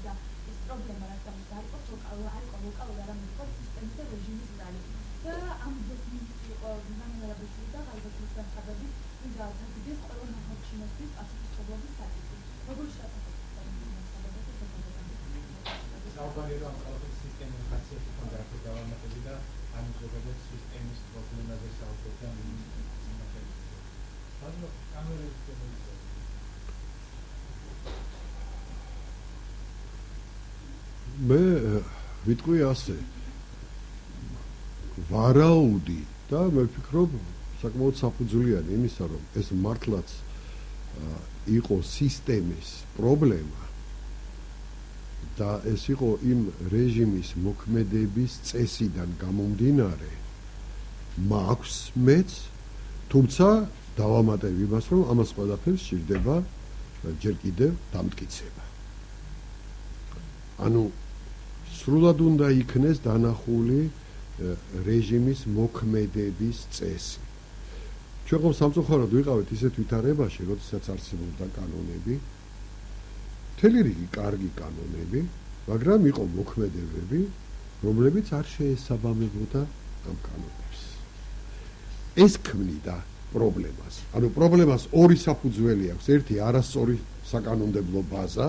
და ეს პრობლემა რაც არის ლოკალური არამედ იყო სისტემის და რეჟიმის ზარი. და ამ დროს მინისტრი იყო ნამარაბეშვილი და ღალიბაშვილის განხადებით ინგალთაგიდეს ყველა ნახავჩინოსთვის ასეთი სწავლების საკითხი. როგორ შეაფასებთ ამ საბადოს საუბარი რომ ხალხის სისტემური ხასიათი ქონდა აქ დავამატები და ამ ზოგადად სისტემის პრობლემაზე საუბრობდა მინისტრი. ანუ კამერების პრობლემა მე ვიტყვი ასე ვარაუდი და მე ვფიქრობ საკმაოდ საფუძვლიანი იმისა რომ ეს მართლაც იყო სისტემის პრობლემა და ეს იყო იმ რეჟიმის მოქმედების წესიდან გამომდინარე მაქვს მეც თუმცა დავამატებ იმას რომ ამას ყველაფერს სჭირდება ჯერ კიდევ დამტკიცება ანუ სრულად უნდა იქნეს დანახული რეჟიმის მოქმედების წესი. ჩვენ ხომ სამწუხაროდ ვიყავით ისეთ ვითარებაში, როდესაც არსებობდა კანონები, მთელი რიგი კარგი კანონები, მაგრამ იყო მოქმედებები, რომლებიც არ შეესაბამებოდა ამ კანონებს. ეს ქმნიდა პრობლემას. ანუ პრობლემას ორი საფუძველი აქვს. ერთი არასწორი საკანონმდებლო ბაზა,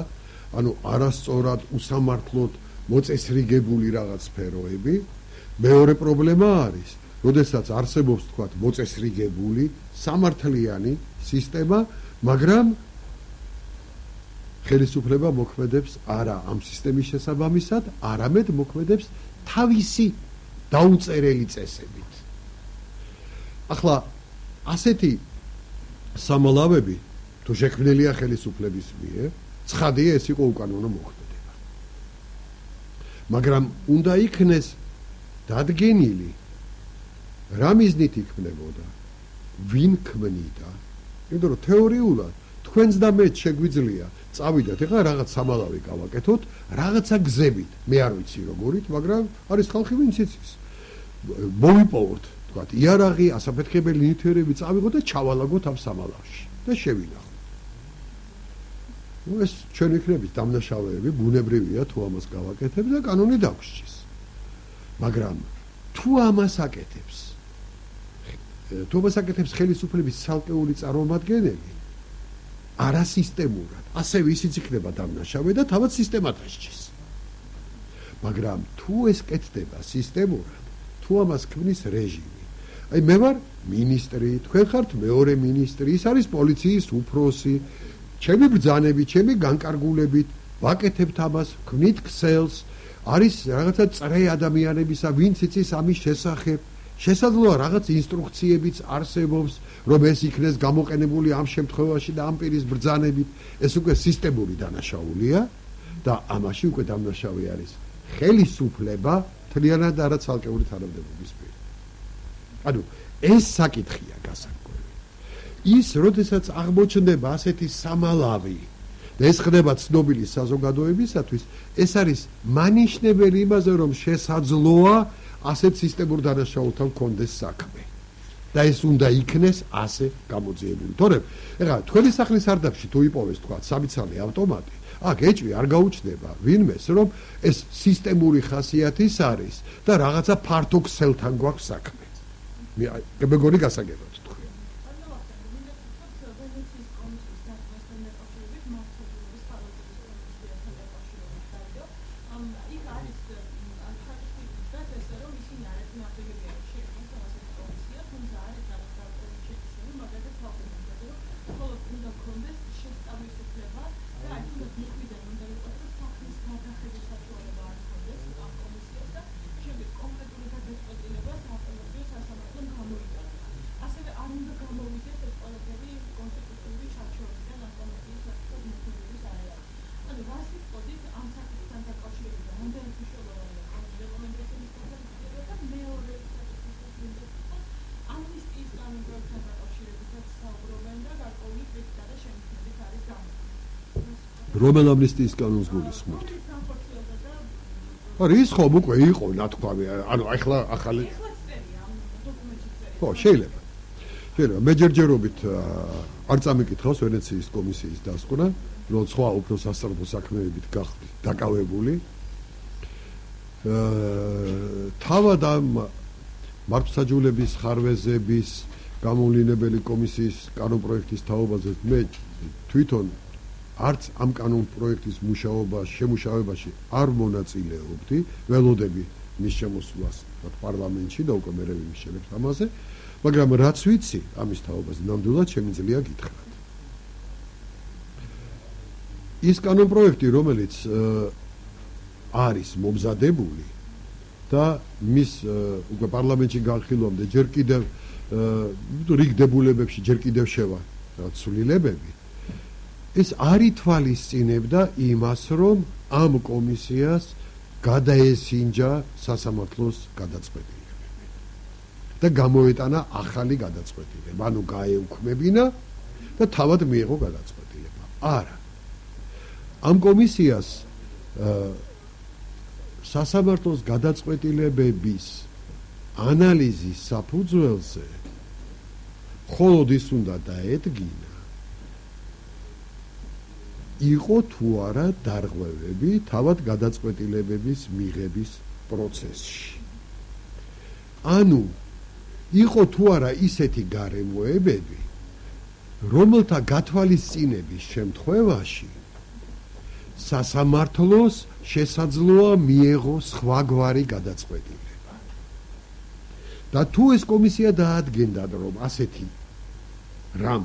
ანუ არასწორად უსამართლოდ მოწესრიგებული რაღაც სფეროები. მეორე პრობლემა არის, როდესაც არსებობს თქვათ მოწესრიგებული სამართლიანი სისტემა, მაგრამ ხელისუფლება მოქმედებს არა ამ სისტემის შესაბამისად, არამედ მოქმედებს თავისი დაუწერელი წესებით. ახლა ასეთი სამალავები თუ შექმნილია ხელისუფლების მიერ, ცხადია ეს იყო უკანონო მოქმედება. მაგრამ უნდა იქნეს დადგენილი რა მიზნით იქმნებოდა, ვინ ქმნიდა, იმიტომ რომ თეორიულად თქვენს და მეც შეგვიძლია წავიდეთ, ეხლა რაღაც სამალავი გავაკეთოთ, რაღაცა გზებით, მე არ ვიცი როგორით, მაგრამ არის ხალხი ვინც იცის. მოვიპოვოთ, თქვათ, იარაღი, ასაფეთქებელი ნივთიერები წავიღოთ და ჩავალაგოთ ამ სამალავში და შევინახოთ. ეს ჩვენ ვიქნებით დამნაშავეები, ბუნებრივია თუ ამას გავაკეთებ და კანონი დაგვსჯის. მაგრამ თუ ამას აკეთებს ხელისუფლების ცალკეული წარმომადგენელი არასისტემურად, ასევე ისიც იქნება დამნაშავე და თავად სისტემა დასჯის. მაგრამ თუ ეს კეთდება სისტემურად, თუ ამას ქმნის რეჟიმი, აი მე ვარ მინისტრი, თქვენ ხართ მეორე მინისტრი, ის არის პოლიციის უფროსი, ჩემი ბრძანები, ჩემი განკარგულებით ვაკეთებთ ამას, ქმნით ქსელს, არის რაღაცა წრე ადამიანებისა, ვინც იცის ამის შესახებ, შესაძლოა რაღაც ინსტრუქციებიც არსებობს, რომ ეს იქნეს გამოყენებული ამ შემთხვევაში და ამ პირის ბრძანებით, ეს უკვე სისტემური დანაშაულია და ამაში უკვე დამნაშავე არის ხელისუფლება თლიანად არა ცალკეული თანამდებობის მიერ. ანუ ეს საკითხია გასაკვირი. ის, როდესაც აღმოჩნდება ასეთი სამალავი და ეს ხდება ცნობილი საზოგადოებისათვის, ეს არის მანიშნებელი იმაზე, რომ შესაძლოა ასეთ სისტემურ დანაშაულთან კონდეს საქმე. და ეს უნდა იქნეს ასე გამოძიებული. თორემ, ეხლა თქვენი სახლის სარდაფში თუ იპოვეს თქვა სამიცალი ავტომატი, აქ ეჭვი არ გაუჩნდება ვინმეს, რომ ეს სისტემური ხასიათის არის და რაღაცა ფართო ქსელთან გვაქვს საქმე. მე მეგონი გასაგებად თქვი. რომელ ამნისტიის კანონს გულისხმობთ? არის ხომ უკვე იყო ნათქვამი, ანუ ახლა ახალი ხო, შეიძლება. მე ჯერჯერობით არ წამიკითხავს ვენეციის კომისიის დასკვნა, რომ სხვა უფრო სასწავლო საქმეებით გახდით დაკავებული. თავად ამ მართლმსაჯულების ხარვეზების გამოვლინებელი კომისიის კანონპროექტის თაობაზე მე თვითონ არც ამ კანონპროექტის შემუშავებაში არ მონაწილეობდი, ველოდები მის შემოსვლას პარლამენტში და უკვე მერე ვიმსჯელებ ამაზე, მაგრამ რაც ვიცი ამის თაობაზე ნამდვილად შემიძლია გითხრათ. ის კანონპროექტი, რომელიც არის მომზადებული და მის უკვე პარლამენტში განხილვამდე ჯერ კიდევ რიგ დებულებებში ჯერ კიდევ შევა ცვლილებები, ეს არ ითვალისწინებდა იმას, რომ ამ კომისიას გადაესინჯა სასამართლოს გადაწყვეტილებები და გამოეტანა ახალი გადაწყვეტილება, ანუ გაეუქმებინა და თავად მიიღო გადაწყვეტილება. არა. ამ კომისიას სასამართლოს გადაწყვეტილებების ანალიზის საფუძველზე მხოლოდ ის უნდა დაედგინა, იყო თუ არა დარღვევები თავად გადაწყვეტილებების მიღების პროცესში. ანუ იყო თუ არა ისეთი გარემოებები, რომელთა გათვალისწინების შემთხვევაში სასამართლოს შესაძლოა მიეღოს სხვაგვარი გადაწყვეტილება. და თუ ეს კომისია დაადგენდა, რომ ასეთი რამ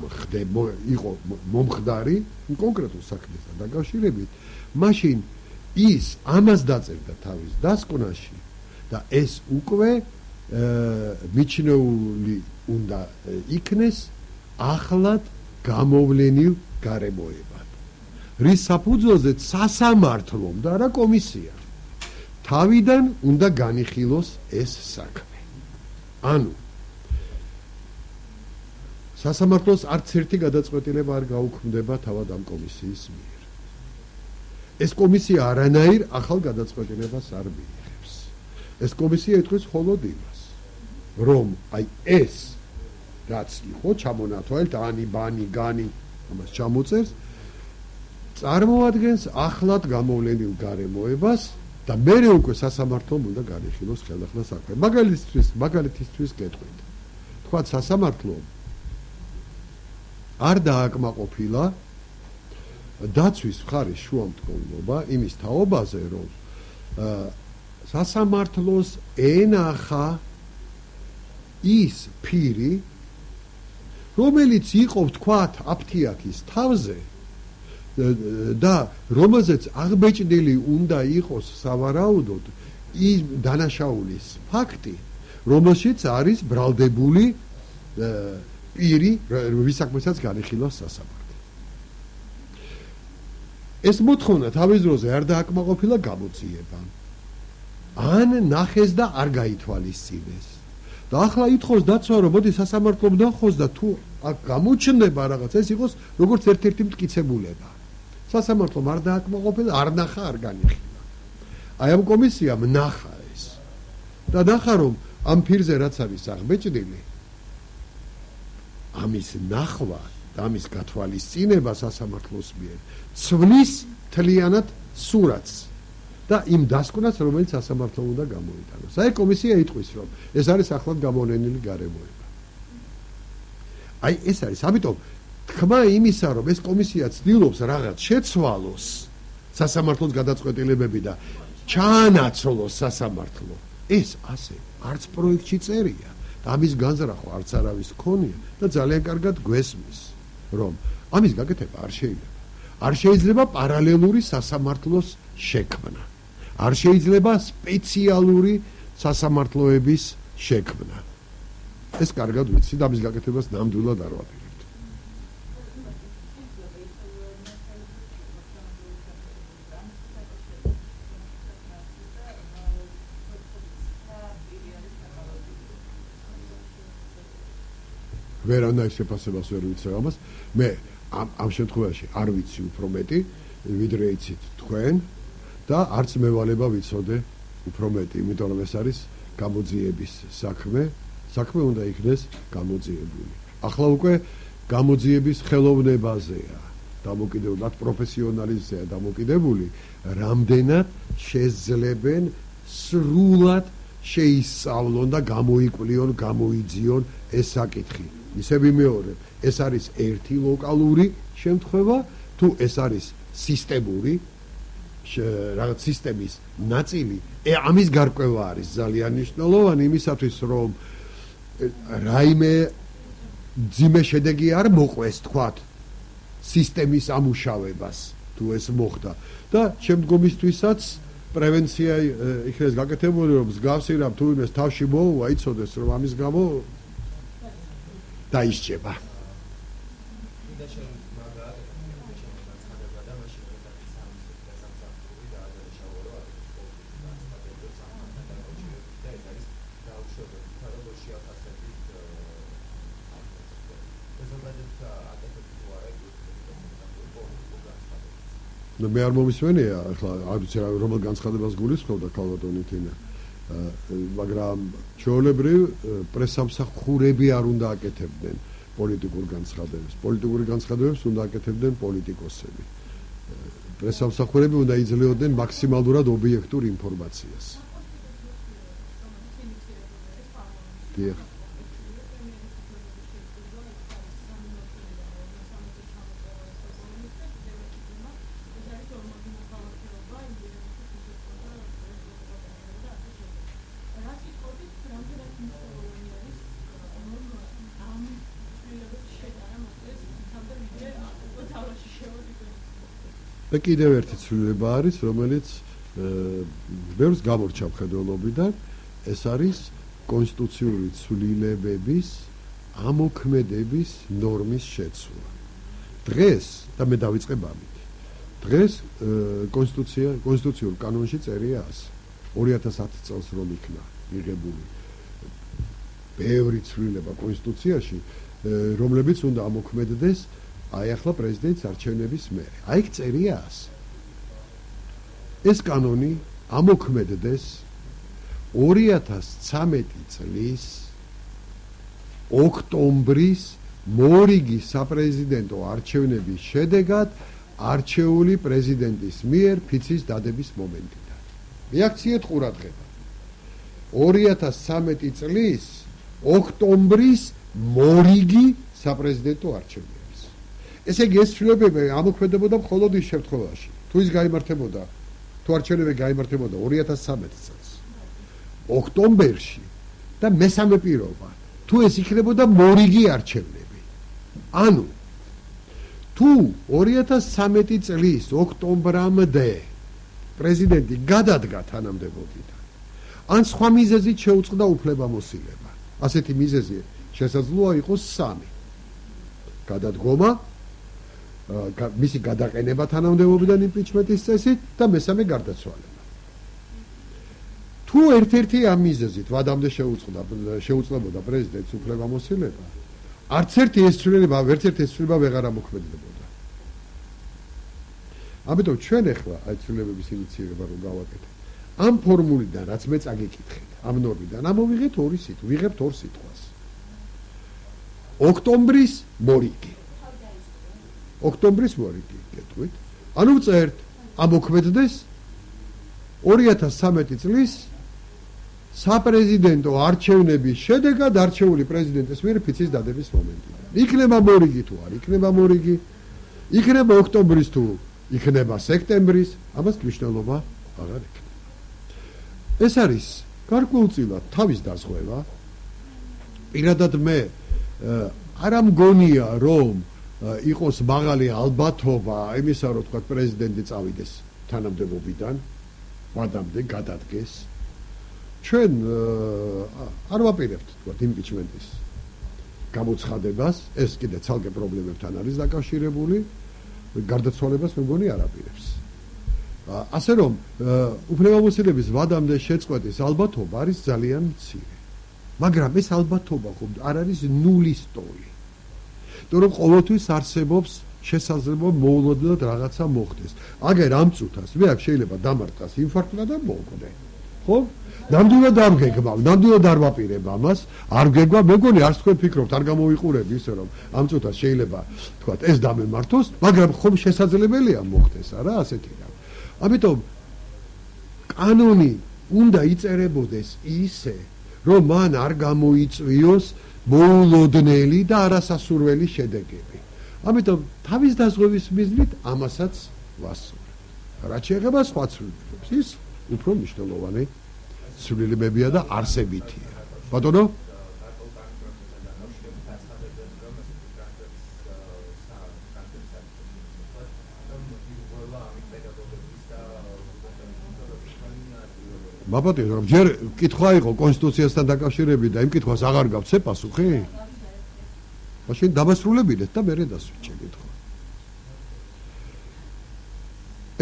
იყო მომხდარი კონკრეტულ საქმესთან დაკავშირებით, მაშინ ის ამას დაწერდა თავის დასკვნაში და ეს უკვე მიჩნეული უნდა იქნეს ახლად გამოვლენილ გარემოებად, რის საფუძველზეც სასამართლომ და არა კომისია თავიდან უნდა განიხილოს ეს საქმე. ანუ სასამართლოს არც ერთი გადაწყვეტილება არ გაუქმდება თავად ამ კომისიის მიერ. ეს კომისია არანაირ ახალ გადაწყვეტილებას არ მიიღებს. ეს კომისია იტყვის მხოლოდ იმას, რომ აი ეს რაც იყო ჩამონათვალეთ ანი ბანი განი ამას ჩამოწერს, წარმოადგენს ახლად გამოვლენილ გარემოებას და მერე უკვე სასამართლომ უნდა განიხილოს ხელახლა საქმე. მაგალითისთვის გეტყვით. თქვათ სასამართლომ არ დააკმაყოფილა დაცვის მხარის შუამდგომლობა იმის თაობაზე, რომ სასამართლოს ენახა ის ფირი, რომელიც იყო თქვათ აფთიაქის თავზე და რომელზეც აღბეჭდილი უნდა იყოს სავარაუდოდ ის დანაშაულის ფაქტი, რომელშიც არის ბრალდებული პირი, ვისაქმესაც განიხილავს სასამართლო. ეს მოთხოვნა თავის დროზე არ დააკმაყოფილა გამოძიებამ. ან ნახეს და არ გაითვალისწინეს. და ახლა ითხოვს დაცვა, რომ მოდი სასამართლომ ნახოს და თუ აქ გამოჩნდება რაღაც, ეს იყოს როგორც ერთ-ერთი მტკიცებულება. სასამართლომ არ დააკმაყოფილა, არ ნახა, არ განიხილა. აი ამ კომისიამ ნახა ეს. და ნახა, რომ ამ ფირზე რაც არის აღბეჭდილი, ამის ნახვა და ამის გათვალისწინება სასამართლოს მიერ ცვლის მთლიანად სურათს და იმ დასკვნას, რომელიც სასამართლომ უნდა გამოიტანოს. აი კომისია იტყვის, რომ ეს არის ახლად გამოვლენილი გარემოება. აი ეს არის, ამიტომ თქმა იმისა, რომ ეს კომისია ცდილობს რაღაც შეცვალოს სასამართლოს გადაწყვეტილებები და ჩაანაცვლოს სასამართლო, ეს ასე არც პროექტში წერია. ამის განზრახვა არც არავის ქონია და ძალიან კარგად გვესმის, რომ ამის გაკეთება არ შეიძლება. არ შეიძლება პარალელური სასამართლოს შექმნა. არ შეიძლება სპეციალური სასამართლოების შექმნა. ეს კარგად ვიცი და ამის გაკეთებას ნამდვილად არ ვაპირებთ. ვერანაირ შეფასებას ვერ ვიცავ ამას. მე ამ შემთხვევაში არ ვიცი უფრო მეტი, ვიდრე იცით თქვენ და არც მევალება ვიცოდე უფრო მეტი, იმიტომ რომ ეს არის გამოძიების საქმე უნდა იქნეს გამოძიებული. ახლა უკვე გამოძიების ხელოვნებაზეა დამოკიდებულად პროფესიონალიზმზეა დამოკიდებული, რამდენად შეძლებენ სრულად შეისწავლონ და გამოიკვლიონ, გამოიძიონ ეს საკითხი. ისე ვიმეორებ, ეს არის ერთი ლოკალური შემთხვევა, თუ ეს არის სისტემური რაღაც სისტემის ნაწილი, ამის გარკვევა არის ძალიან მნიშვნელოვანი იმისათვის, რომ რაიმე ძიმე შედეგი არ მოყვეს, თქვათ, სისტემის ამუშავებას, თუ ეს მოხდა და შემდგომისთვისაც პრევენცია იქნეს გაკეთებული, რომ მსგავსი რამ თუ იმეს თავში მოუვა, იცოდეს, რომ ამის გამო დაისჭება. მე არ მომისმენია ახლა არ ვიცი რომელ განცხადებას გულისხმობდა ქალბატონი თინა, მაგრამ ჩვეულებრივ პრესამსახურები არ უნდა აკეთებდნენ პოლიტიკურ განცხადებებს. პოლიტიკური განცხადებებს უნდა აკეთებდნენ პოლიტიკოსები. პრესამსახურები უნდა იძლეოდნენ მაქსიმალურად ობიექტურ ინფორმაციას. დიახ. და კიდევ ერთი ცვლილება არის, რომელიც ბევრს გამორჩა მხედველობიდან, ეს არის კონსტიტუციური ცვლილებების ამოქმედების ნორმის შეცვლა. დღეს და მე დავიწყებ ამით. დღეს კონსტიტუციურ კანონში წერია ასე. 2010 წელს რომ იქნა მიღებული ბევრი ცვლილება კონსტიტუციაში, რომლებიც უნდა ამოქმედდეს აი ახლა პრეზიდენტის არჩევნების მერე. აი იქ წერია ასე. ეს კანონი ამოქმედდეს 2013 წლის ოქტომბრის მორიგი საპრეზიდენტო არჩევნების შედეგად არჩეული პრეზიდენტის მიერ ფიცის დადების მომენტიდან. მიაქციეთ ყურადღება. 2013 წლის ოქტომბრის მორიგი საპრეზიდენტო არჩევნები. ესე იგი ეს ცვლილებები ამოქმედებოდა მხოლოდ ის შემთხვევაში, თუ ის გაიმართებოდა, თუ არჩევნები გაიმართებოდა 2013 წელს ოქტომბერში და მესამე პირობა, თუ ეს იქნებოდა მორიგი არჩევნები. ანუ თუ 2013 წლის ოქტომბრამდე პრეზიდენტი გადადგა თანამდებობიდან, ან სხვა მიზეზით შეუწყდა უფლებამოსილება, ასეთი მიზეზი შესაძლოა იყოს 3. გადადგომა, მისი გადაყენება თანამდებობიდან იმპიჩმენტის წესით და მესამე გარდაცვალება. თუ ერთ-ერთი ამ მიზეზით ვადამდე შეუწყდებოდა პრეზიდენტს უფლებამოსილება, არც ერთი ეს ცვლილება ვეღარ ამოქმედებოდა. ამიტომ ჩვენ ახლა აი ცვლილებების ინიციირება რომ გავაკეთეთ, ამ ფორმულიდან რაც მე წაგიკითხეთ, ამ ნორმიდან ამოვიღეთ ვიღებთ ორ სიტყვას. ოქტომბრის მორიგი. ოქტომბრის მორიგი, გეტყვით. ანუ წერთ, ამოქმედდეს 2013 წლის საპრეზიდენტო არჩევნების შედეგად არჩეული პრეზიდენტის მიერ ფიცის დადების მომენტიდან. იქნება მორიგი თუ არ იქნება მორიგი, იქნება ოქტომბრის თუ იქნება სექტემბრის, ამას მნიშვნელობა აღარ იქნება. ეს არის გარკვეულწილად თავის დაზღვევა. პირადად მე არ ამგონია რომ იყოს მაღალი ალბათობა იმისა, რომ თქვა პრეზიდენტი წავიდეს თანამდებობიდან, ვადამდე გადადგეს. ჩვენ არ ვაპირებთ თქვა იმპიჩმენტის გამოცხადებას, ეს კიდე ცალკე პრობლემებთან არის დაკავშირებული, გარდაცვალებას მე მგონი არ აპირებს. ასე რომ უფლებამოსილების ვადამდე შეწყვეტის ალბათობა არის ძალიან მცირე. მაგრამ ეს ალბათობა ხომ არ არის ნულის ტოლი. რომ ყოველთვის არსებობს შესაძლებლობა მოულოდნელად რაღაცა მოხდეს. აგერ ამ წუთას მე აქ შეიძლება დამარტყას ინფარქტი და მოვკვდე. ხო? ნამდვილად არ გეგმავ, ნამდვილად არ ვაპირებ ამას, არ გეგმა, მეგონი არც თქვენ ფიქრობთ, არ გამოიყურები ისე რომ ამ წუთას შეიძლება თქვათ ეს დამემართოს, მაგრამ ხომ შესაძლებელია მოხდეს, არა, ასეთი რამ. ამიტომ კანონი უნდა იწერებოდეს ისე, რომ მან არ გამოიწვიოს მოულოდნელი და არასასურველი შედეგები. ამიტომ თავის დაზღვევის მიზნით ამასაც ვასწორებ. რაც შეეხება სხვა ცვლილებებს, ის უფრო მნიშვნელოვანი ცვლილებებია და არსებითია. ბატონო? მაბატონო, რომ ჯერ კითხვა იყო კონსტიტუციასთან დაკავშირებით და იმ კითხვას აღარ გავცე პასუხი? მაშინ დამასრულებინეთ და მერე დასვით შეკითხვა.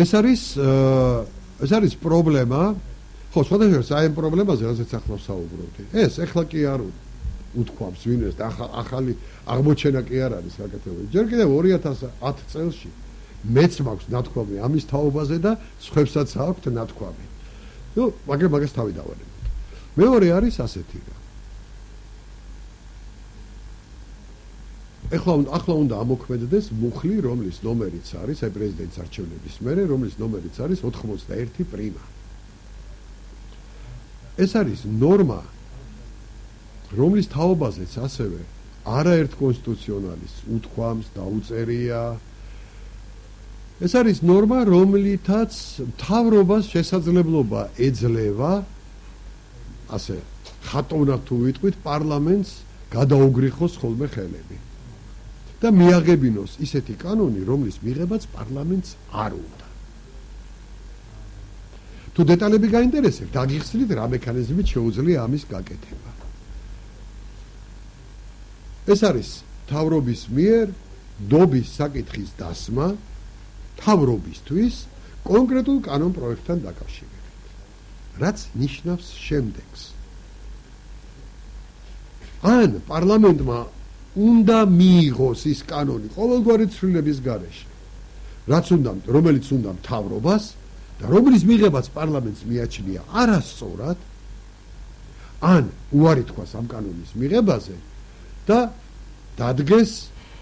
ეს არის პრობლემა. ხო, სხვადასხვა საერთო პრობლემაზე, რასაც ახლა ვსაუბრობთ. ეს ახლა კი არ უთქვამს ვინმეს და ახალი აღმოჩენა კი არ არის საკეთებელი. ჯერ კიდევ 2010 წელს მეც მაქვს ნათქვამი ამის თაობაზე და სხვებსაც აქვთ ნათქვამი. ნუ, მაგრამ მაგას თავი დავარებოთ. მეორე არის ასეთი რა. ახლა უნდა ამოქმედდეს მუხლი, რომლის ნომერიც არის, აი პრეზიდენტის არჩევნების მერე, რომლის ნომერიც არის 81 პრიმა. ეს არის ნორმა, რომლის თაობაზეც ასევე არაერთ კონსტიტუციონალისტს უთქვამს, დაუწერია. ეს არის ნორმა, რომლითაც მთავრობას შესაძლებლობა ეძლევა, ასე ხატოვნად თუ ვიტყვით, პარლამენტს გადაუგრიხოს ხოლმე ხელები. და მიაღებინოს ისეთი კანონი, რომლის მიღებაც პარლამენტს არ უნდა. თუ დეტალები გაინტერესებთ, დაგიხსნით რა მექანიზმით შეუძლია ამის გაკეთება. ეს არის მთავრობის მიერ დობის საკითხის დასმა მთავრობისთვის კონკრეტულ კანონ პროექტთან დაკავშირებით, რაც ნიშნავს შემდეგს. ან პარლამენტმა უნდა მიიღოს ის კანონი ყოველგვარი ცვლილების გარეშე, რომელიც უნდა მთავრობას და რომლის მიღებაც პარლამენტს მიაჩნია არასწორად, ან უარი თქვას ამ კანონის მიღებაზე და დადგეს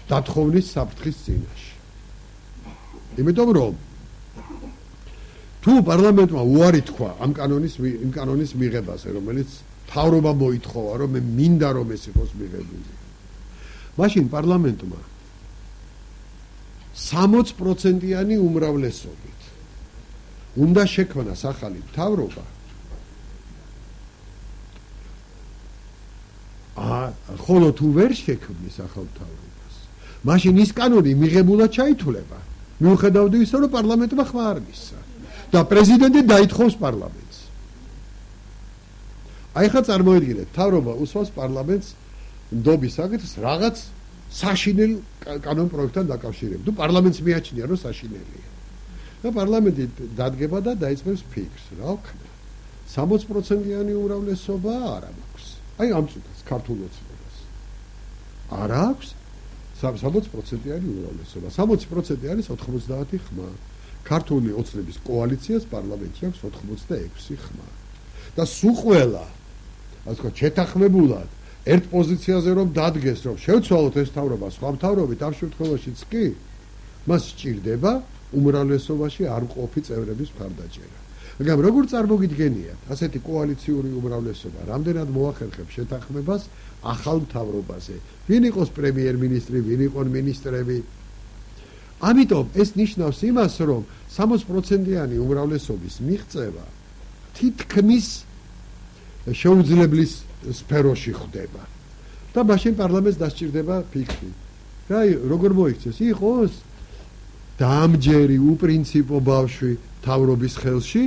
დათხოვნის საფრთხის წინაშე. იმიტომ რომ თუ პარლამენტმა უარი თქვა იმ კანონის მიღებაზე, რომელიც მთავრობა მოითხოვა, რომ მე მინდა რომ ეს იყოს მიღებული, მაშინ პარლამენტმა 60%-იანი უმრავლესობით უნდა შექმნას ახალი მთავრობა. ხოლო თუ ვერ შექმნის ახალ მთავრობას, მაშინ ის კანონი მიღებულად ჩაითვლება. მიუხედავად იმისა, რომ პარლამენტმა ხმა არ მისცა და პრეზიდენტი დაითხოვს პარლამენტს. აი ხა წარმოიდგინეთ, მთავრობა უსვამს პარლამენტს ნდობის საკითხს რაღაც საშინელ კანონ პროექტთან დაკავშირებით. თუ პარლამენტს მიაჩნია, რომ საშინელია. და პარლამენტი დადგება და დაიწყებს ფიქრს, რა ვქნა. 60%-იანი უმრავლესობა არ აქვს. აი ამ წუთას ქართულ ოცნებას. არ აქვს 60%-იანი უმრავლესობა. 60% არის 90 ხმა. ქართული ოცნების კოალიციას პარლამენტში აქვს 86 ხმა. და სულ ყველა, ასე ვთქვათ, შეთანხმებულად ერთ პოზიციაზე რომ დადგეს, რომ შევცვალოთ ეს მთავრობა სხვა მთავრობით, ამ შემთხვევაშიც კი მას სჭირდება უმრავლესობაში არ მყოფი წევრების მხარდაჭერა. მაგრამ როგორ წარმოგიდგენიათ, ასეთი კოალიციური უმრავლესობა რამდენად მოახერხებს შეთანხმებას ახალ მთავრობაზე? ვინ იყოს პრემიერ-მინისტრი, ვინ იყო მინისტრები? ამიტომ ეს ნიშნავს იმას, რომ 60%-იანი უმრავლესობის მიღწევა თითქმის შეუძლებლის სფეროში ხდება. და მაშინ პარლამენტს დასჭირდება ფიქრი. რა როგორ მოიქცეს? იყოს დამჯერი უპრინციპო ბავშვი მთავრობის ხელში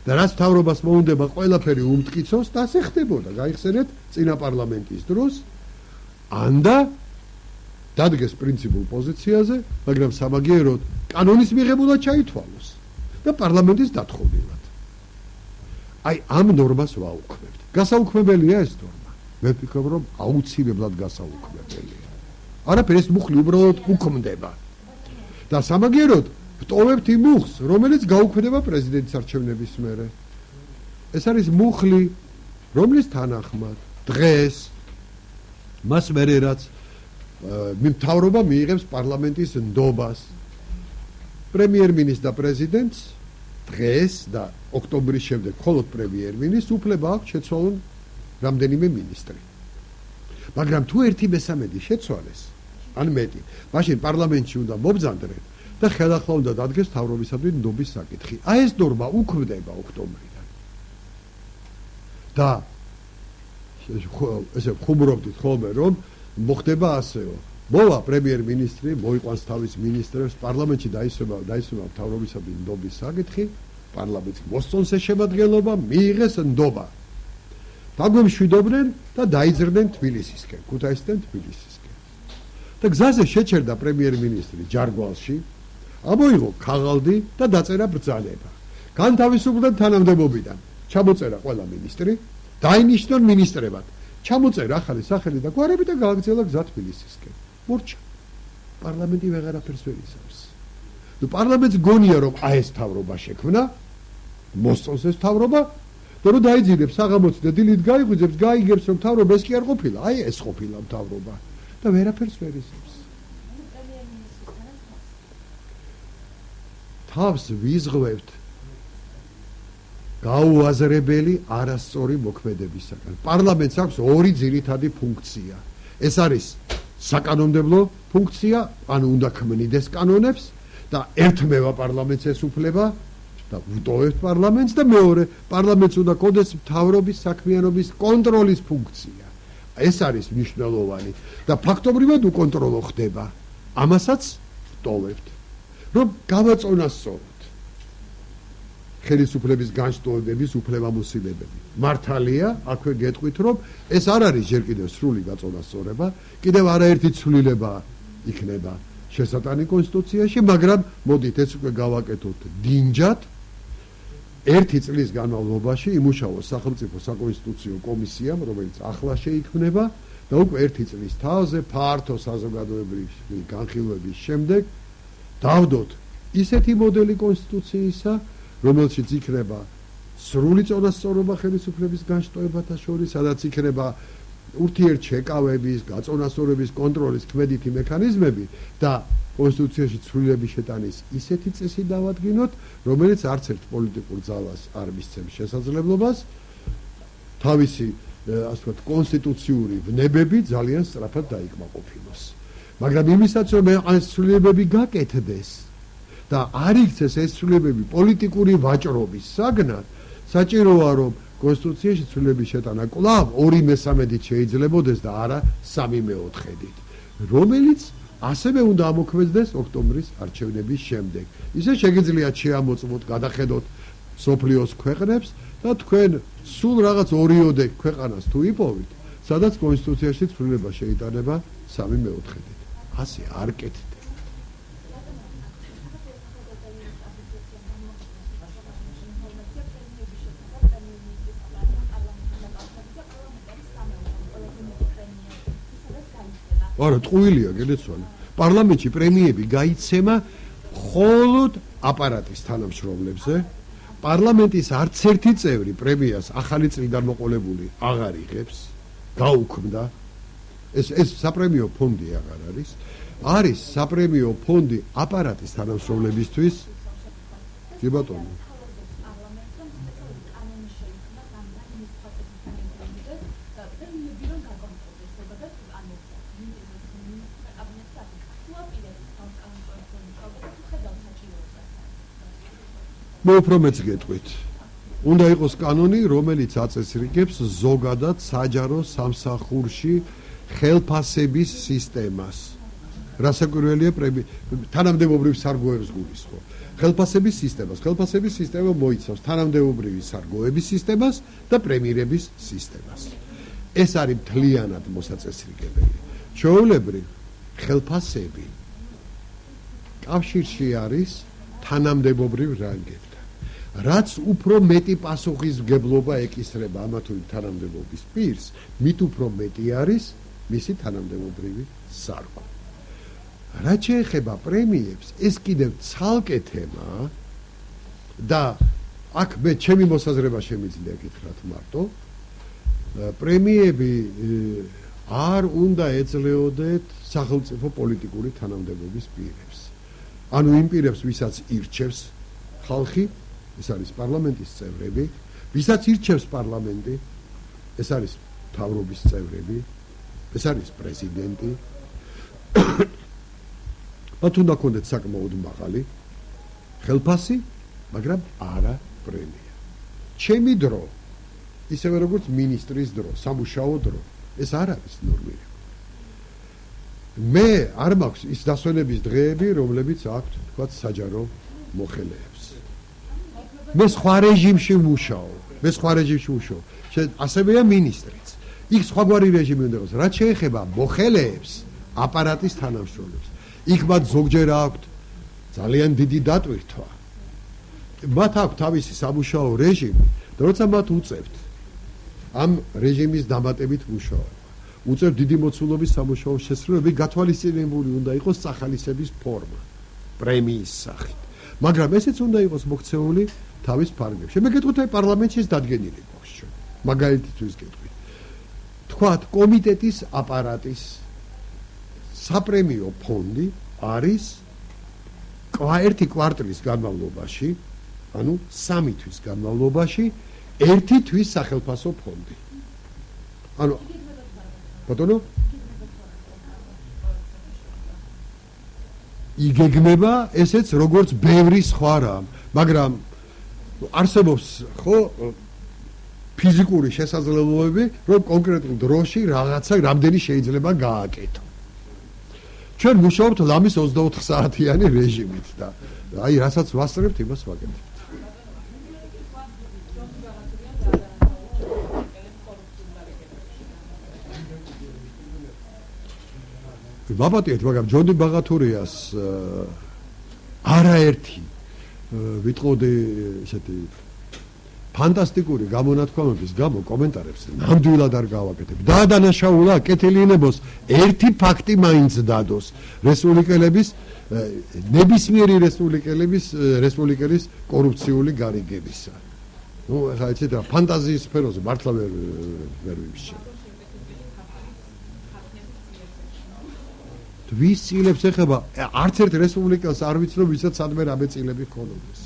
და რაც მთავრობას მოუნდება ყველაფერი უმტკიცოს და ასე ხდებოდა. გაიხსენეთ წინა პარლამენტის დროს, ანდა დადგეს პრინციპულ პოზიციაზე, მაგრამ სამაგიეროდ კანონის მიღებულად ჩაითვალოს და პარლამენტის დათხოვნილად. აი ამ ნორმას ვაუქმებთ. გასაუქმებელია ეს ნორმა. მე ვფიქრობ, რომ აუცილებლად გასაუქმებელია. არაფერი ეს მუხლი უბრალოდ უქმდება. და სამაგიეროდ ვტოვებთ იმ მუხლს, რომელიც გაუქმდება პრეზიდენტის არჩევნების მერე. ეს არის მუხლი, რომლის თანახმად დღეს მას მერე რაც მთავრობა მიიღებს პარლამენტის ნდობას, პრემიერ-მინისტრს და პრეზიდენტს დღეს და ოქტომბრის შემდეგ მხოლოდ პრემიერ-მინისტრს უფლება აქვს შეცვალონ რამდენიმე მინისტრი. მაგრამ თუ 1/3 შეცვალეს, ან მეტი, მაშინ პარლამენტში უნდა მობრძანდრენ და ხელახლა უნდა დადგეს მთავრობისადმი ნდობის საკითხი. აი ეს ნორმა უქმდება ოქტომბრიდან. და ესე ხუმრობდით ხოლმე რომ მოხდება ასეო. მოვა პრემიერ-მინისტრი, მოიყვანს თავის მინისტრებს, პარლამენტში დაისვება მთავრობისადმი ნდობის საკითხი, პარლამენტს მოსწონს ეს შემადგენლობა, მიიღეს ნდობა. დაგვემშვიდობდნენ და დაიძრდნენ თბილისისკენ, ქუთაისიდან თბილისისკენ. და გზაზე შეჩერდა პრემიერ-მინისტრი ჯარგვალში, ამოიღო ქაღალდი და დაწერა ბრძანება. განთავისუფლდა თანამდებობიდან. ჩამოწერა ყველა მინისტრი, დაინიშნონ მინისტრებად. ჩამოწერა ახალი სახელი და გვარები და გააგრძელა გზა თბილისისკენ. მორჩა. პარლამენტი ვეღარაფერს ვერ იზამს. ნუ პარლამენტს გონია რომ აი ეს თავრობა შექმნა, მოსწონს ეს თავრობა და რომ დაიძინებს საღამოთი და დილით გაიღვიძებს, გაიგებს რომ თავრობა ეს კი არ ყოფილა, აი ეს ყოფილა თავრობა და ვერაფერს ვერ იზამს. თავს ვიზღვევთ გაუაზრებელი არასწორი მოქმედებისაგან. პარლამენტს აქვს ორი ძირითადი ფუნქცია. ეს არის საკანონმდებლო ფუნქცია, ანუ უნდა ქმნიდეს კანონებს და ერთმევა პარლამენტს ეს უფლება და უტოვებს პარლამენტს და მეორე პარლამენტს უნდა კონდეს მთავრობის საქმიანობის კონტროლის ფუნქცია. ეს არის მნიშვნელოვანი და ფაქტობრივად უკონტროლო ხდება. ამასაც ვტოვებთ. რომ გავაწონასწოროთ ხელისუფლების განშტოებების უფლებამოსილებები. მართალია, აქვე გეტყვით, რომ ეს არ არის ჯერ კიდევ სრული გაწონასწორება, კიდევ არაერთი ცვლილება იქნება შესატანი კონსტიტუციაში, მაგრამ მოდით ეს უკვე გავაკეთოთ დინჯად. 1 წლის განმავლობაში იმუშაოს სახელმწიფო საკონსტიტუციო კომისიამ, რომელიც ახლა შეიქმნება და უკვე 1 წლის თავზე ფართო საზოგადოებრივი განხილვების შემდეგ დავდოთ ისეთი მოდელი კონსტიტუციისა, რომელშიც იქნება სრული წონასწორობა ხელისუფლების განშტოებათა შორის, სადაც იქნება ურთიერთშეკავების, გაწონასწორების კონტროლის ქმედითი მექანიზმები და კონსტიტუციაში ცვლილების შეტანის ისეთი წესი დავადგინოთ, რომელიც არც ერთ პოლიტიკურ ძალას არ მისცემს შესაძლებლობას თავისი ასე ვთქვათ კონსტიტუციური ვნებები ძალიან სწრაფად დაიკმაყოფილოს. მაგრამ იმისაც რომ ეს ცვლილებები გაკეთდეს და არ იქცეს ეს ცვლილებები პოლიტიკური ვაჭრობის საგნად, საჭიროა რომ კონსტიტუციაში ცვლილების შეტანა კვლავ 2/3-ით შეიძლებოდეს და არა 3/4-ით, რომელიც ასევე უნდა ამოქმედდეს ოქტომბრის არჩევნების შემდეგ. ისე შეგიძლიათ შეამოწმოთ, გადახედოთ სოფლიოს ქვეყნებს და თქვენ სულ რაღაც 2/3 ქვეყანას თუ იპოვით, სადაც კონსტიტუციაში ცვლილება შეიტანება 3/4-ით. ასე არ კეთდება. არა, ტყუილია, გეცვალე. პარლამენტში პრემიები გაიცემა მხოლოდ აპარატის თანამშრომლებზე. პარლამენტის არც ერთი წევრი პრემიას ახალი წლიდან მოყოლებული აღარ იღებს, გაუქმდა. ეს საპრემიო ფონდი აღარ არის. არის საპრემიო ფონდი აპარატის თანამშრომლებისთვის. კი ბატონო. მე უფრო მეც გეტყვით. უნდა იყოს კანონი, რომელიც აწესრიგებს ზოგადად საჯარო სამსახურში ხელფასების სისტემას. რასაკვირველია თანამდებობრივ სარგოებს გულისხმობ. ხელფასების სისტემას. ხელფასების სისტემა მოიცავს თანამდებობრივი სარგოების სისტემას და პრემიერების სისტემას. ეს არის მთლიანად მოსაწესრიგებელი. ჩვეულებრივ ხელფასები კავშირში არის თანამდებობრივ რანგებთან. რაც უფრო მეტი პასუხისმგებლობა ეკისრება ამა თუ იმ თანამდებობის პირს, მით უფრო მეტი არის მისი თანამდებობრივი სარგო. რაც შეეხება პრემიებს, ეს კიდევ ცალკე თემაა და აქ მე ჩემი მოსაზრება შემიძლია გითხრათ მარტო პრემიები არ უნდა ეძლეოდეთ სახელმწიფო პოლიტიკური თანამდებობის პირებს. ანუ იმ პირებს, ვისაც ირჩევს ხალხი, ეს არის პარლამენტის წევრები, ვისაც ირჩევს პარლამენტი, ეს არის მთავრობის წევრები, ეს არის პრეზიდენტი. მათ უნდა ქონდეთ საკმაოდ მაღალი ხელფასი, მაგრამ არა პრემია. ჩემი დრო, ისევე როგორც მინისტრის დრო, სამუშაო დრო, ეს არ არის ნორმირებული. მე არ მაქვს ის დასვენების დღეები, რომლებიც აქვთ, თქვათ, საჯარო მოხელეებს. მე სხვა რეჟიმში ვმუშაობ, ასევეა მინისტრიც. იქ სხვაგვარი რეჟიმი უნდა იყოს, რაც შეეხება მოხელეებს, აპარატის თანამშრომლებს. იქ მათ ზოგჯერ აქვთ ძალიან დიდი დატვირთვა. მათ აქვთ თავისი სამუშაო რეჟიმი და როცა მათ უწევთ ამ რეჟიმის დამატებით მუშაობა, უწევთ დიდი მოცულობის სამუშაო შესრულება, გათვალისწინებული უნდა იყოს სახალისების ფორმა პრემიის სახით. მაგრამ ესეც უნდა იყოს მოქცეული თავის ფარგლებში. მე გეტყვით, აი პარლამენტში დადგენილი გვაქვს ჩვენ. მაგალითისთვის გეტყვით. თქვათ, კომიტეტის აპარატის საპრემიო ფონდი არის ერთი კვარტლის განმავლობაში, ანუ 3 თვის განმავლობაში, 1 თვის სახელფასო ფონდი. ანუ ბატონო იგეგმება ესეც როგორც ბევრი სხვა რამ, მაგრამ არსებობს ხო ფიზიკური შესაძლებლობები, რომ კონკრეტულ დროში რაღაცა რამდენი შეიძლება გააკეთო. ჩვენ მუშაობთ ლამის 24 საათიანი რეჟიმით და აი რასაც ვასწრებთ, იმას ვაკეთებთ. ვაბატიეთ, მაგრამ ჯონდი ბაღათურიას არაერთი ვიტყოდი ესეთი ფანტასტიკური გამონათქვამების გამო კომენტარებს ნამდვილად არ გავაკეთებ. დაადანაშაულა კეთილინებოს ერთი ფაქტი მაინც დადოს რესპუბლიკელების ნებისმიერი რესპუბლიკელის კორუფციული გარიგებისა. ნუ ახლა ეცეთ რა ფანტაზიის სფეროზე მართლა ვერ ვიმშე. ვის წილებს ეხება არც ერთ რესპუბლიკას არ ვიცნობ, ვისაც სადმე რამე წილები ჰქონოდეს.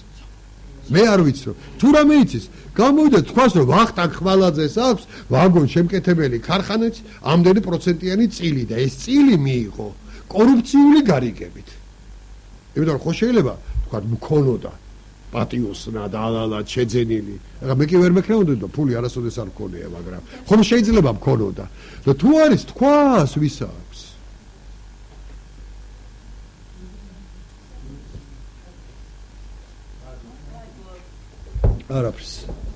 მე არ ვიცნობ. თუ რამე იცის, გამოვიდა თქვას, რომ ვახტანგ ხმალაძეს აქვს ვაგონ შემკეთებელი ქარხანაც ამდენი პროცენტიანი წილი და ეს წილი მიიღო კორუფციული გარიგებით. იმიტომ რომ ხო შეიძლება თქვა მქონოდა პატიოსნად, ალალად შეძენილი. ახლა მე კი ვერ მექნებოდი და ფული არასოდეს არ მქონია, მაგრამ ხომ შეიძლება მქონოდა. და თუ არის თქვას ვის აქვს? არაფერს.